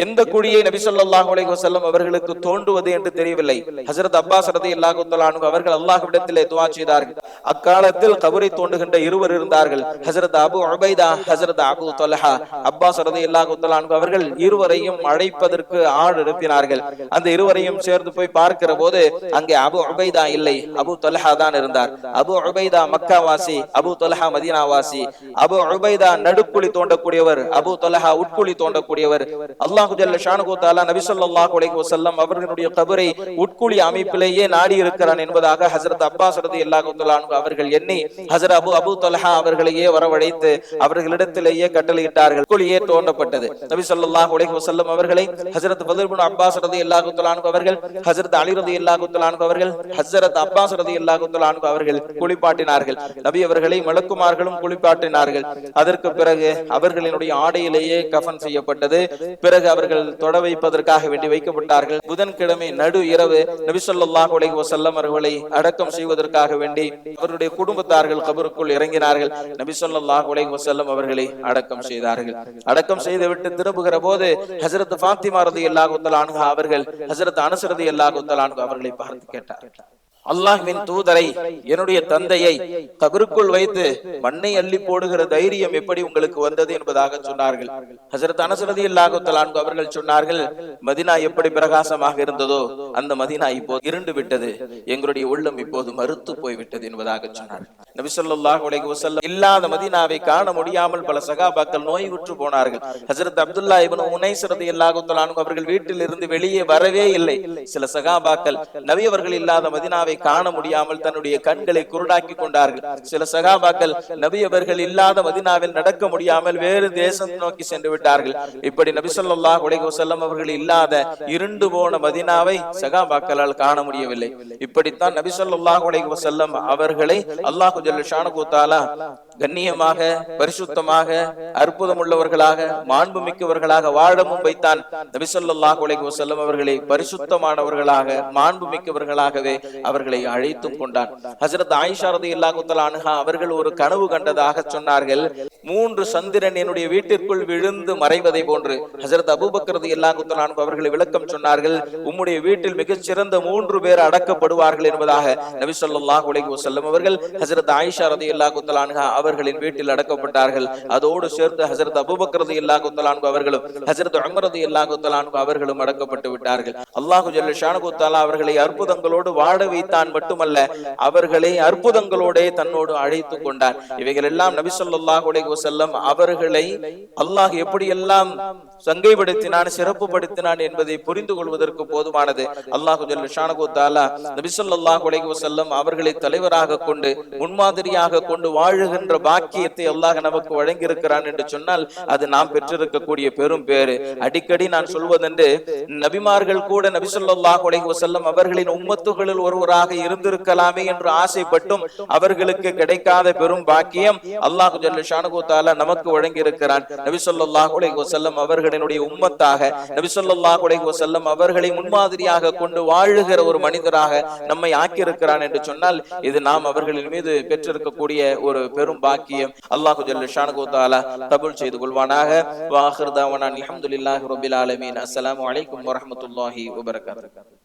எந்த குழியை நபி ஸல்லல்லாஹு அலைஹி வஸல்லம் அவர்களுக்கு தோண்டுவது என்று தெரியவில்லை. ஹஜ்ரத் அப்பாஸ் ரலியல்லாஹு தஆலா அன்ஹு அவர்கள் அல்லாஹ்விடத்திலே துஆ செய்தார்கள். அக்காலத்தில் கபரை தோண்டுகின்ற இருவர் இருந்தார்கள், ஹஜ்ரத் அபூ உபைதா, ஹஜ்ரத் அபூ தல்ஹா. அப்பாஸ் ரலியல்லாஹு தஆலா அன்ஹு அவர்கள் இருவரையும் அழைப்பதற்கு ஆள் அனுப்பினார்கள். அந்த இருவரையும் சேர்ந்து போய் பார்க்கிற போது அங்கே அபூ உபைதா இல்லை, அபூ தல்ஹா தான் இருந்தார். அபூ உபைதா மக்கா வாசி, அபூ தல்ஹா மதீனா வாசி. அபூ உபைதா நடுக்குழி தோண்டக்கூடியவர், அபூ தல்ஹா உட்குழி தோண்டக்கூடியவர். அல்லாஹ் ஜல்ல ஷானுஹு தஆலா நபி ஸல்லல்லாஹு அலைஹி வஸல்லம் அவர்களுடைய கபரை உட்குழி அமைப்பிலேயே நாடி இருக்கிறான் என்பதாக ஹஜ்ரத் அப்பாஸ் ரலியல்லாஹு தஆலா அன்ஹு அவர்கள் எண்ணி ஹஜ்ரத் அபூ தல்ஹா அவர்களையே வரவழைத்து அவர்களிடத்திலேயே கட்டளையிட்டார்கள். குழியே தோண்டப்பட்டது. நபி ஸல்லல்லாஹு அலைஹி வஸல்லம் அவர்களை ஹஜ்ரத் ஃபத்ல் இப்னு அப்பாஸ் ரலியல்லாஹு தஆலா அன்ஹு அவர்கள், ஹஜ்ரத் அலி ரலியல்லாஹு தஆலா அன்ஹு அவர்கள், ஹஜ்ரத் அப்பாஸ் ரலியல்லாஹு தஆலா அன்ஹு அவர்கள் குளிப்பாட்டினார்கள். நபி அவர்களை மலக்குமார்களும் குளிப்பாட்டினார்கள். அதற்கு பிறகு அவர்களினுடைய ஆடையிலேயே கஃன் செய்யப்பட்டது. பிறகு அவர்கள் தொட வைப்பதற்காக வேண்டி வைக்கப்பட்டார்கள். புதன்கிழமை நடு இரவு நபி ஸல்லல்லாஹு அலைஹி வஸல்லம் அவர்களை அடக்கம் செய்வதற்காக வேண்டி அவருடைய குடும்பத்தார்கள் கபருக்குள் இறங்கினார்கள். நபி ஸல்லல்லாஹு அலைஹி வஸல்லம் அவர்களை அடக்கம் செய்தார்கள். அடக்கம் செய்துவிட்டு திரும்புகிற போது ஹஜ்ரத் ஃபாத்திமா ரலியல்லாஹு தஆலா அன்ஹா அவர்கள் ஹஜ்ரத் அனஸ் ரலியல்லாஹு தஆலா அன்ஹு அவர்களை பார்த்து கேட்டார், அல்லாஹ்வின் தூதரை, என்னுடைய தந்தையை கபருக்குள் வைத்து மண்ணை அள்ளி போடுகிற தைரியம் எப்படி உங்களுக்கு வந்தது என்பதாக சொன்னார்கள். ஹஜ்ரத் அனஸ் ரலியல்லாஹு தஆலா அன்ஹு அவர்கள் சொன்னார்கள், மதீனா எப்படி பிரகாசமாக இருந்ததோ அந்த மதீனா இப்போது இருண்டு விட்டது, எங்களுடைய உள்ளம் இப்போது மறுத்து போய்விட்டது என்பதாக சொன்னார்கள். நபி ஸல்லல்லாஹு அலைஹி வஸல்லம் இல்லாத மதீனாவை காண முடியாமல் பல சகாபாக்கள் நோயுற்று போனார்கள். ஹஜ்ரத் அப்துல்லா இப்னு உனைஸ் ரலியல்லாஹு தஆலா அன்ஹு அவர்கள் வீட்டில் இருந்து வெளியே வரவே இல்லை. சில சகாபாக்கள் நபி அவர்கள் இல்லாத மதீனாவை காண முடியாமல் தன்னுடைய கண்களை குருடாக்கி கொண்டார்கள். சில சகாபாக்கள் நபி அவர்கள் இல்லாத மதீனாவில் நடக்க முடியாமல் வேறு தேசம் நோக்கி சென்று விட்டார்கள். இப்படி நபி ஸல்லல்லாஹு அலைஹி வஸல்லம் அவர்கள் இல்லாத இருண்டு போன மதீனாவை சகாபாக்களால் காண முடியவில்லை. இப்படித்தான் நபி ஸல்லல்லாஹு அலைஹி வஸல்லம் அவர்களை அல்லாஹ் ஜல்ல ஷானுஹு தஆலா கண்ணியமாக, பரிசுத்தமாக, அற்புதம் உள்ளவர்களாக, மாண்பு மிக்கவர்களாக வாழவும் வைத்தான். நபி ஸல்லல்லாஹு அலைஹி வஸல்லம் அவர்களை பரிசுத்தமானவர்களாக, மாண்பு மிக்கவர்களாகவே அவர்களை அழைத்தும் கொண்டான். ஹஜ்ரத் ஆயிஷா ரலியல்லாஹு தஆலா அன்ஹா அவர்கள் ஒரு கனவு கண்டதாக சொன்னார்கள். 3 சந்திரன் என்னுடைய வீட்டிற்குள் விழுந்து மறைவதை போன்று. ஹஜ்ரத் அபூபக்கர் ரலியல்லாஹு தஆலா அன்ஹு அவர்கள் விளக்கம் சொன்னார்கள், உம்முடைய வீட்டில் மிகச் சிறந்த 3 பேர் அடக்கப்படுவார்கள் என்பதாக. நபி ஸல்லல்லாஹு அலைஹி வஸல்லம் அவர்கள் ஹஜ்ரத் ஆயிஷா ரலியல்லாஹு தஆலா அன்ஹா அவர்களின் வீட்டில் அடக்கப்பட்டார்கள். அதோடு சேர்த்து ஹஜரத் அபூபக்கர் ரலியல்லாஹு தஆலா அன்ஹு அவர்களும் ஹஜரத் உமர் ரலியல்லாஹு தஆலா அன்ஹு அவர்களும் அடக்கப்பட்டு விட்டார்கள். அல்லாஹு ஜல்ல ஷானஹு தஆலா அவர்களை அற்புதங்களோடு வாழ வைத்தான் மட்டுமல்ல, அவர்களை அற்புதங்களோடே தன்னோடு அழைத்து கொண்டார். இவைகள் எல்லாம் நபி ஸல்லல்லாஹு அலைஹி வஸல்லம் அவர்களை அல்லாஹ் எப்படியெல்லாம் சங்கைப்படுத்தினான், சிறப்புப்படுத்தினான் என்பதை புரிந்து கொள்வதற்கு போதுமானது. அல்லாஹு ஜல்ல ஷானஹு தஆலா நபி ஸல்லல்லாஹு அலைஹி வஸல்லம் அவர்களை தலைவராக கொண்டு முன்மாதிரியாக கொண்டு வாழுகின்ற பாக்கியத்தை அல்லாஹ் நமக்கு வழங்கி இருக்கிறான் என்று சொன்னால் அது நாம் பெற்றிருக்கக்கூடிய பெரும் பேரு. அடிக்கடி நான் சொல்வதென்று, நபிமார்கள் கூட நபி ஸல்லல்லாஹு அலைஹி வஸல்லம் அவர்களின் உம்மத்துகளில் ஒருவராக இருந்திருக்கலாமே என்று ஆசைப்பட்டும் அவர்களுக்கு கிடைக்காத பெரும் பாக்கியம் அல்லாஹ் ஜல்ல ஷானஹு தஆலா நமக்கு வழங்கி இருக்கிறான். நபி ஸல்லல்லாஹு அலைஹி வஸல்லம் அவர்களினுடைய உம்மத்தாக நபி ஸல்லல்லாஹு அலைஹி வஸல்லம் அவர்களை முன்மாதிரியாக கொண்டு வாழுகிற ஒரு மனிதராக நம்மை ஆக்கியிருக்கிறான் என்று சொன்னால் இது நாம் அவர்களின் மீது பெற்றிருக்கக்கூடிய ஒரு பெரும் பாக்கியம். அல்லாஹு ஜல்ல ஷானஹு தஆலா கபூல் செய்து கொள்வானாக. வ ஆகிர் தஅவானா அல்ஹம்துலில்லாஹி ரப்பில் ஆலமீன். அஸ்ஸலாமு அலைக்கும் வரஹ்மத்துல்லாஹி வபரகாத்துஹு.